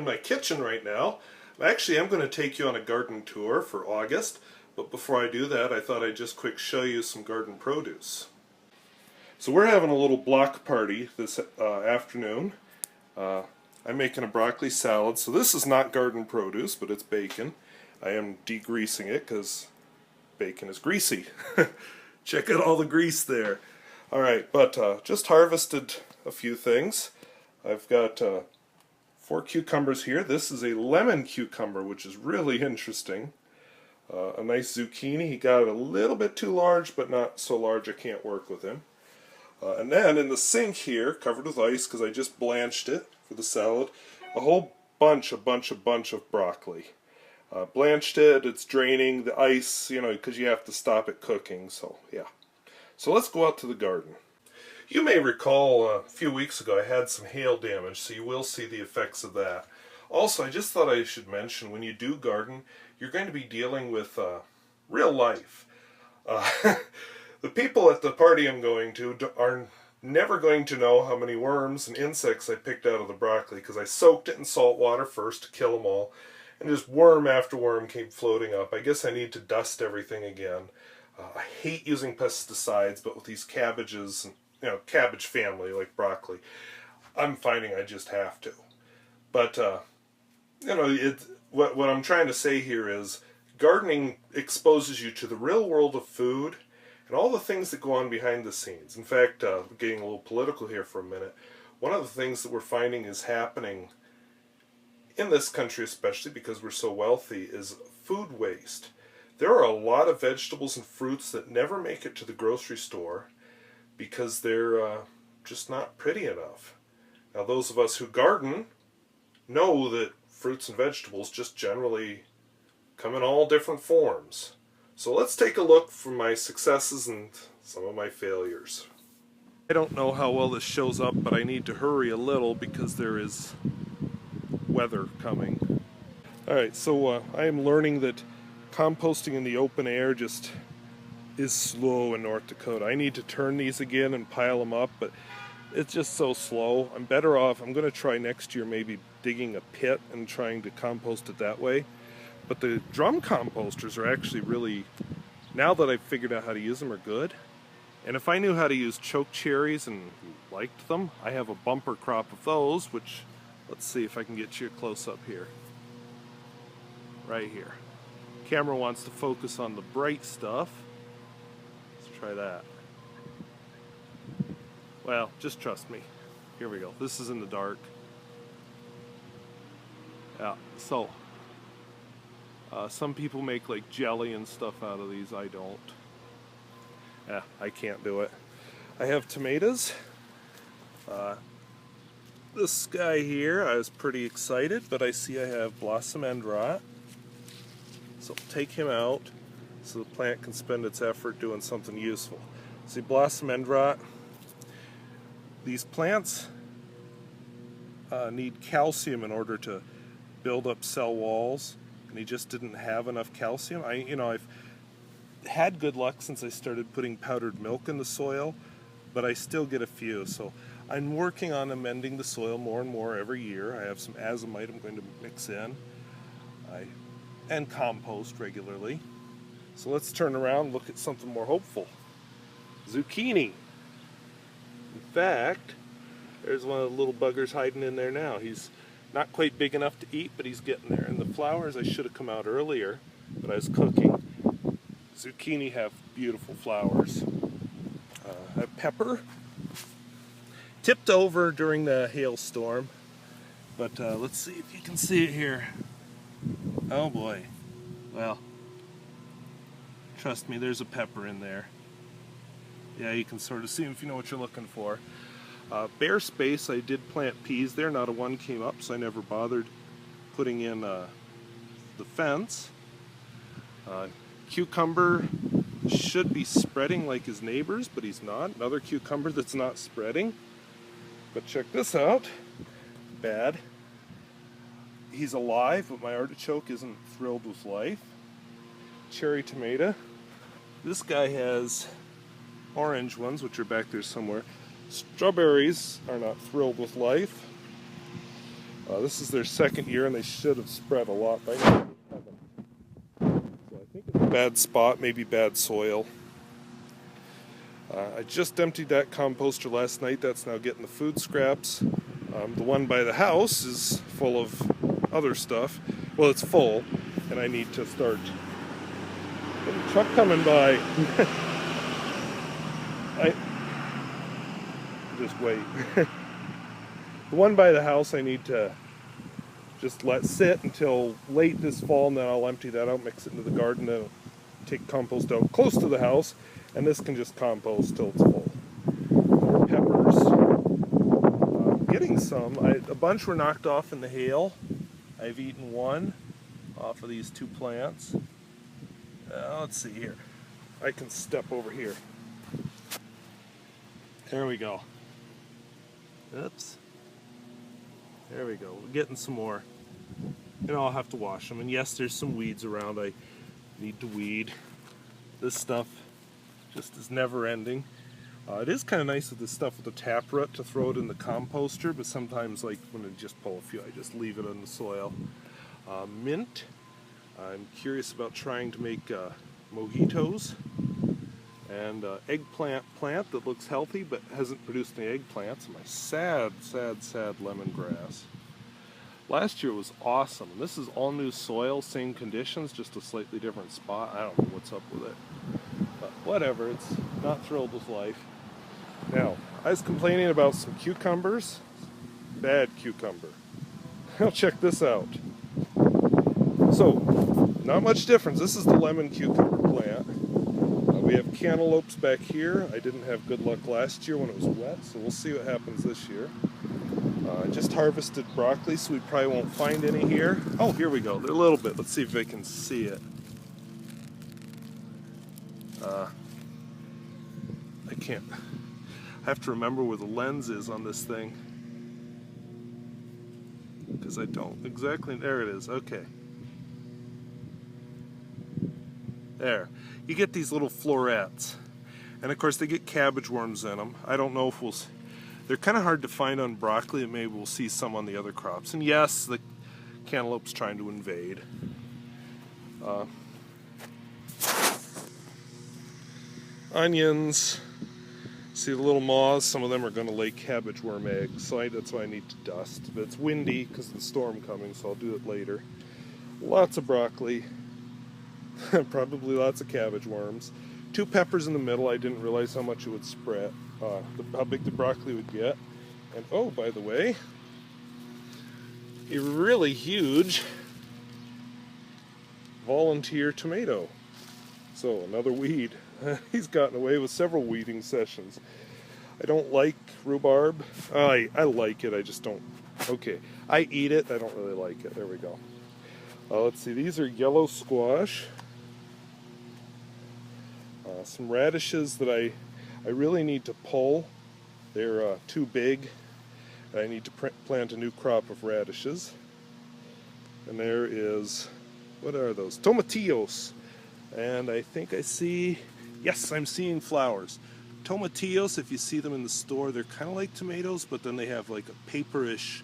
in my kitchen right now. Actually, I'm going to take you on a garden tour for August, but before I do that, I thought I'd just quick show you some garden produce. So we're having a little block party this afternoon. I'm making a broccoli salad, so this is not garden produce, but it's bacon. I am degreasing it because bacon is greasy. Check out all the grease there. Alright, but just harvested a few things. I've got 4 cucumbers here. This is a lemon cucumber, which is really interesting. A nice zucchini. He got it a little bit too large, but not so large I can't work with him. And then in the sink here, covered with ice because I just blanched it for the salad, a whole bunch of broccoli. Blanched it, it's draining, the ice, because you have to stop it cooking, so yeah. So let's go out to the garden. You may recall a few weeks ago I had some hail damage, so you will see the effects of that. Also, I just thought I should mention, when you do garden, you're going to be dealing with real life. The people at the party I'm going to are never going to know how many worms and insects I picked out of the broccoli, because I soaked it in salt water first to kill them all, and just worm after worm came floating up. I guess I need to dust everything again. I hate using pesticides, but with these cabbages, cabbage family like broccoli, I'm finding I just have to. But, what I'm trying to say here is gardening exposes you to the real world of food and all the things that go on behind the scenes. In fact, getting a little political here for a minute, one of the things that we're finding is happening in this country, especially because we're so wealthy, is food waste. There are a lot of vegetables and fruits that never make it to the grocery store because they're just not pretty enough. Now, those of us who garden know that fruits and vegetables just generally come in all different forms. So let's take a look for my successes and some of my failures. I don't know how well this shows up, but I need to hurry a little because there is weather coming. Alright, so I am learning that composting in the open air just is slow in North Dakota. I need to turn these again and pile them up, but it's just so slow. I'm better off, I'm going to try next year maybe digging a pit and trying to compost it that way. But the drum composters are actually really, now that I've figured out how to use them, are good. And if I knew how to use choke cherries and liked them, I have a bumper crop of those, which, let's see if I can get you a close-up here. Right here. Camera wants to focus on the bright stuff. Let's try that. Well, just trust me. Here we go. This is in the dark. Yeah, so some people make like jelly and stuff out of these. I don't. I can't do it. I have tomatoes. This guy here, I was pretty excited, but I see I have blossom end rot. So take him out so the plant can spend its effort doing something useful. See, blossom end rot, these plants need calcium in order to build up cell walls, and he just didn't have enough calcium. I've had good luck since I started putting powdered milk in the soil, but I still get a few. So I'm working on amending the soil more and more every year. I have some azomite I'm going to mix in. And compost regularly. So let's turn around and look at something more hopeful. Zucchini. In fact, there's one of the little buggers hiding in there now. He's not quite big enough to eat, but he's getting there. And the flowers, I should have come out earlier, but I was cooking. Zucchini have beautiful flowers. I have pepper. Tipped over during the hailstorm, but let's see if you can see it here. Oh boy. Well, trust me, there's a pepper in there. Yeah, you can sort of see if you know what you're looking for. Bare space, I did plant peas there. Not a one came up, so I never bothered putting in the fence. Cucumber should be spreading like his neighbors, but he's not. Another cucumber that's not spreading. But check this out. Bad. He's alive, but my artichoke isn't thrilled with life. Cherry tomato. This guy has orange ones, which are back there somewhere. Strawberries are not thrilled with life. This is their second year and they should have spread a lot by now. So I think it's a bad spot, maybe bad soil. I just emptied that composter last night. That's now getting the food scraps. The one by the house is full of other stuff. Well, it's full, and I need to start. There's a truck coming by. Just wait. The one by the house I need to just let sit until late this fall, and then I'll empty that out, mix it into the garden, and take compost out close to the house, and this can just compost till it's full. More peppers. Getting some. A bunch were knocked off in the hail. I've eaten one off of these two plants. Let's see here. I can step over here. There we go. Oops. There we go. We're getting some more. And I'll have to wash them. And yes, there's some weeds around. I need to weed. This stuff just is never ending. It is kind of nice with this stuff with the taproot to throw it in the composter, but sometimes, like when I just pull a few, I just leave it in the soil. Mint. I'm curious about trying to make mojitos. And eggplant plant that looks healthy but hasn't produced any eggplants. My sad, sad, sad lemongrass. Last year was awesome. This is all new soil, same conditions, just a slightly different spot. I don't know what's up with it. But whatever, it's not thrilled with life. Now, I was complaining about some cucumbers. Bad cucumber. Now check this out. So, not much difference. This is the lemon cucumber plant. We have cantaloupes back here. I didn't have good luck last year when it was wet, so we'll see what happens this year. I just harvested broccoli, so we probably won't find any here. Oh, here we go. They're a little bit. Let's see if I can see it. I can't. I have to remember where the lens is on this thing, because I don't exactly. There it is. Okay. There. You get these little florets. And of course they get cabbage worms in them. I don't know if we'll... They're kind of hard to find on broccoli, and maybe we'll see some on the other crops. And yes, the cantaloupe's trying to invade. Onions. See the little moths? Some of them are going to lay cabbage worm eggs, so that's why I need to dust. But it's windy because of the storm coming, so I'll do it later. Lots of broccoli. Probably lots of cabbage worms. 2 peppers in the middle. I didn't realize how much it would spread, how big the broccoli would get. And oh, by the way, a really huge volunteer tomato. So another weed. He's gotten away with several weeding sessions. I don't like rhubarb. I like it, I just don't. Okay, I eat it, I don't really like it. There we go. Let's see, these are yellow squash. Some radishes that I really need to pull. They're too big. I need to plant a new crop of radishes. And there is, what are those? Tomatillos. And I think I see, yes, I'm seeing flowers. Tomatillos, if you see them in the store, they're kind of like tomatoes, but then they have like a paperish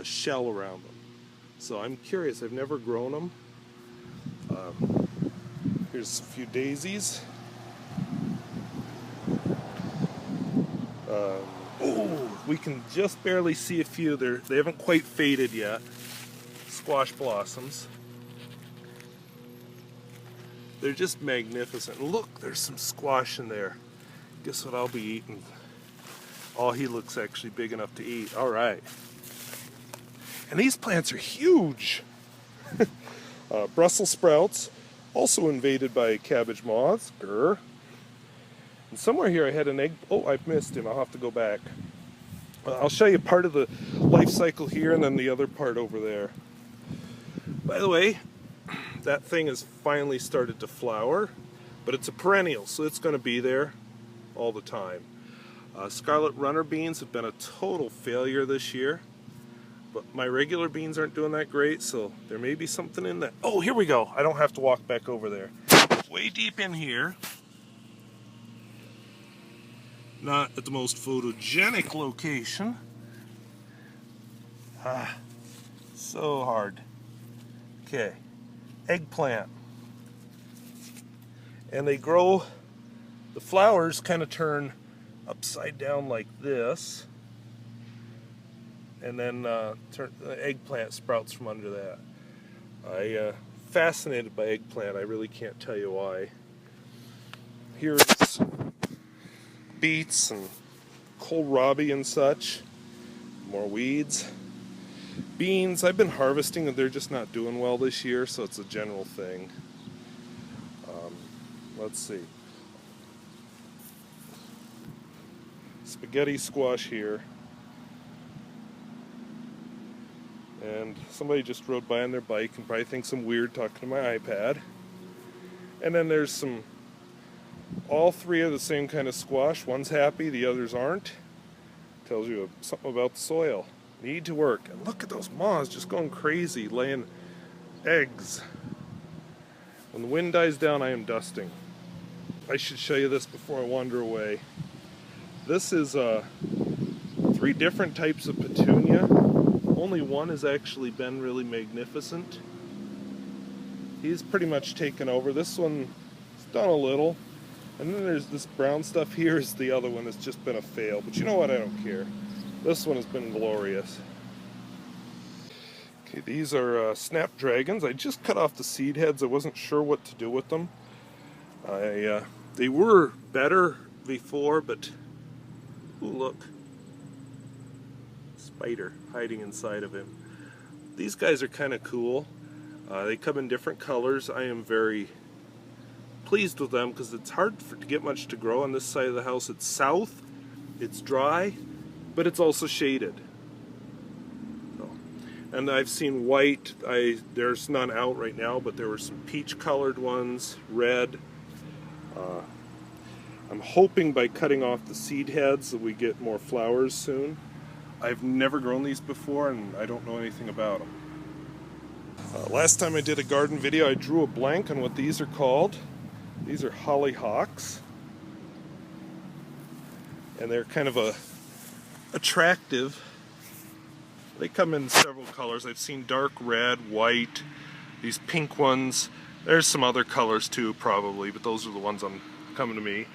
shell around them. So I'm curious, I've never grown them. Here's a few daisies. Oh, we can just barely see a few. They haven't quite faded yet. Squash blossoms. They're just magnificent. Look, there's some squash in there. Guess what I'll be eating? Oh, he looks actually big enough to eat. All right. And these plants are huge. Brussels sprouts, also invaded by cabbage moths. Grr. And somewhere here I had an egg. Oh, I've missed him. I'll have to go back. I'll show you part of the life cycle here and then the other part over there. By the way, that thing has finally started to flower, but it's a perennial, so it's going to be there all the time. Scarlet runner beans have been a total failure this year, but my regular beans aren't doing that great, so there may be something in that. Oh, here we go. I don't have to walk back over there. Way deep in here. Not at the most photogenic location. So hard. Okay, eggplant. And they grow, the flowers kind of turn upside down like this. And then the eggplant sprouts from under that. Fascinated by eggplant. I really can't tell you why. Here's beets and kohlrabi and such. More weeds. Beans, I've been harvesting and they're just not doing well this year, so it's a general thing. Let's see. Spaghetti squash here. And somebody just rode by on their bike and probably thinks I'm weird talking to my iPad. And then there's some, all three are the same kind of squash. One's happy, the others aren't. Tells you something about the soil. Need to work. And look at those moths just going crazy, laying eggs. When the wind dies down, I am dusting. I should show you this before I wander away. This is 3 different types of petunia. Only one has actually been really magnificent. He's pretty much taken over. This one's done a little. And then there's this brown stuff here is the other one that's just been a fail. But you know what? I don't care. This one has been glorious. Okay, these are snapdragons. I just cut off the seed heads. I wasn't sure what to do with them. They were better before, but ooh, look. Spider hiding inside of him. These guys are kind of cool. They come in different colors. I am very pleased with them because it's hard to get much to grow on this side of the house. It's south, it's dry, but it's also shaded. So, and I've seen white. There's none out right now, but there were some peach colored ones, red. I'm hoping by cutting off the seed heads that we get more flowers soon. I've never grown these before and I don't know anything about them. Last time I did a garden video, I drew a blank on what these are called. These are hollyhocks. And they're kind of attractive. They come in several colors. I've seen dark red, white, these pink ones. There's some other colors too probably, but those are the ones coming to me.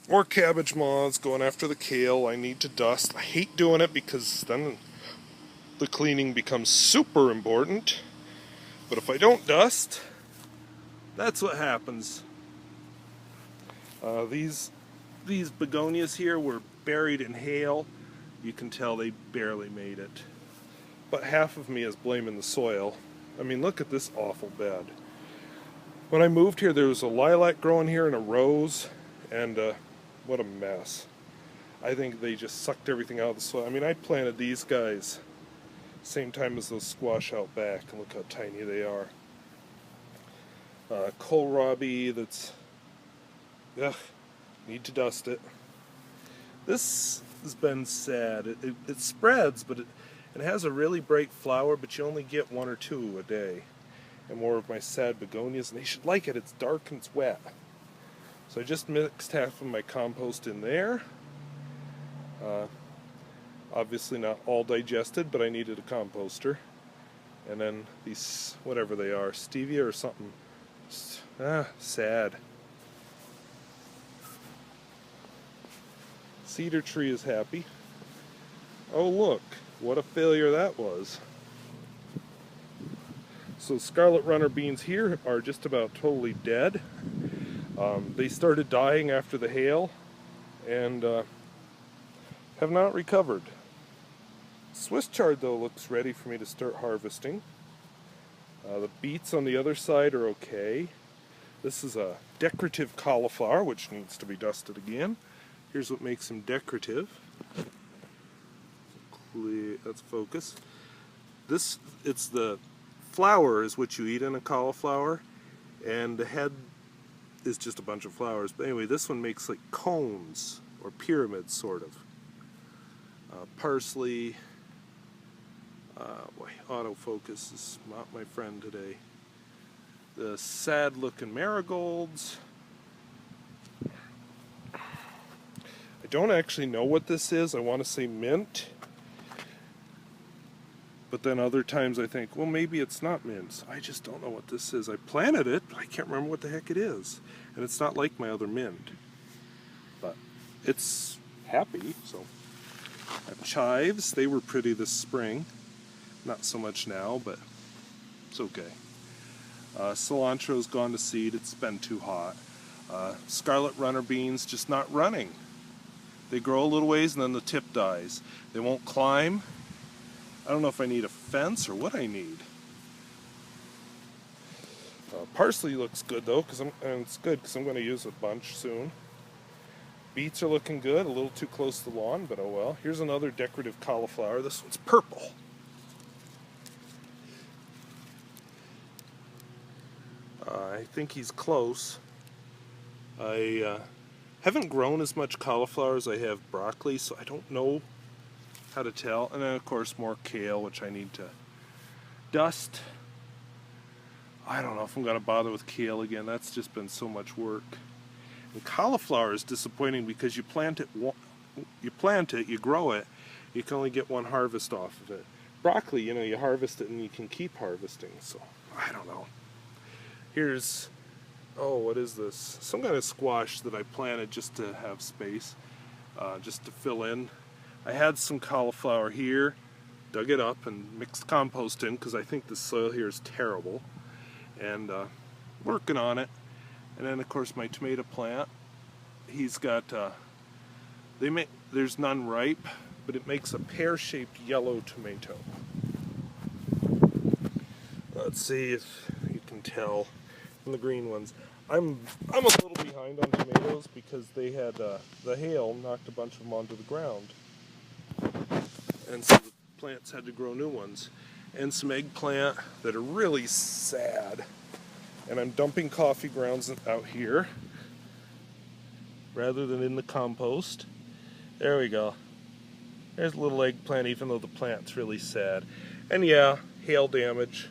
More cabbage moths going after the kale. I need to dust. I hate doing it because then the cleaning becomes super important. But if I don't dust, that's what happens. These begonias here were buried in hail. You can tell they barely made it. But half of me is blaming the soil. I mean, look at this awful bed. When I moved here, there was a lilac growing here and a rose, and what a mess. I think they just sucked everything out of the soil. I mean, I planted these guys same time as those squash out back, and look how tiny they are. Kohlrabi that's, ugh, need to dust it. This has been sad. It spreads, but it has a really bright flower, but you only get 1 or 2 a day. And more of my sad begonias, and they should like it. It's dark and it's wet. So I just mixed half of my compost in there. Obviously not all digested, but I needed a composter. And then these, whatever they are, stevia or something. Sad. Cedar tree is happy. Oh look, what a failure that was. So scarlet runner beans here are just about totally dead. They started dying after the hail and have not recovered. Swiss chard though looks ready for me to start harvesting. The beets on the other side are okay. This is a decorative cauliflower which needs to be dusted again. Here's what makes them decorative. Let's focus. It's the flower is what you eat in a cauliflower, and the head is just a bunch of flowers. But anyway, this one makes like cones or pyramids, sort of. Parsley. Boy, autofocus is not my friend today. The sad-looking marigolds. I don't actually know what this is. I want to say mint. but then other times I think, well, maybe it's not mint. I just don't know what this is. I planted it, but I can't remember what the heck it is. And it's not like my other mint. But it's happy, so. I have chives. They were pretty this spring. Not so much now, but it's okay. Cilantro's gone to seed. It's been too hot. Scarlet runner beans just not running. They grow a little ways and then the tip dies. They won't climb. I don't know if I need a fence or what I need. Parsley looks good though, and it's good because I'm going to use a bunch soon. Beets are looking good, a little too close to the lawn, but oh well. Here's another decorative cauliflower. This one's purple. I think he's close. I haven't grown as much cauliflower as I have broccoli, so I don't know how to tell. And then of course more kale, which I need to dust. I don't know if I'm going to bother with kale again. That's just been so much work. And cauliflower is disappointing because you plant it, you grow it, you can only get one harvest off of it. Broccoli, you know, you harvest it and you can keep harvesting, so I don't know. Here's, oh, what is this? Some kind of squash that I planted just to have space, just to fill in. I had some cauliflower here, dug it up and mixed compost in because I think the soil here is terrible. And working on it. And then of course my tomato plant, he's got, there's none ripe, but it makes a pear-shaped yellow tomato. Let's see if you can tell from the green ones. I'm a little behind on tomatoes because they had the hail knocked a bunch of them onto the ground, and so the plants had to grow new ones. And some eggplant that are really sad. And I'm dumping coffee grounds out here rather than in the compost. There we go. There's a little eggplant even though the plant's really sad. And yeah, hail damage.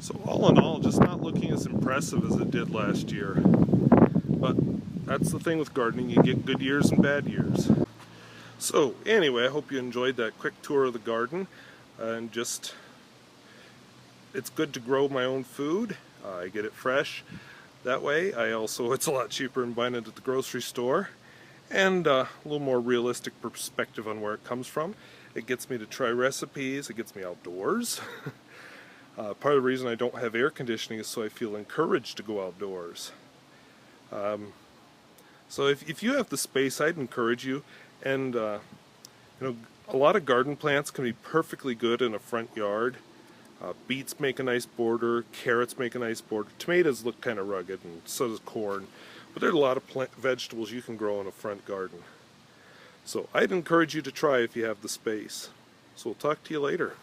So all in all, just not looking as impressive as it did last year. But that's the thing with gardening, you get good years and bad years. So anyway, I hope you enjoyed that quick tour of the garden, and just, it's good to grow my own food. I get it fresh that way. It's a lot cheaper than buying it at the grocery store, and a little more realistic perspective on where it comes from. It gets me to try recipes, it gets me outdoors. Part of the reason I don't have air conditioning is so I feel encouraged to go outdoors. So if you have the space, I'd encourage you. And you know, a lot of garden plants can be perfectly good in a front yard. Beets make a nice border, carrots make a nice border, tomatoes look kind of rugged, and so does corn. But there are a lot of vegetables you can grow in a front garden. So I'd encourage you to try if you have the space. So we'll talk to you later.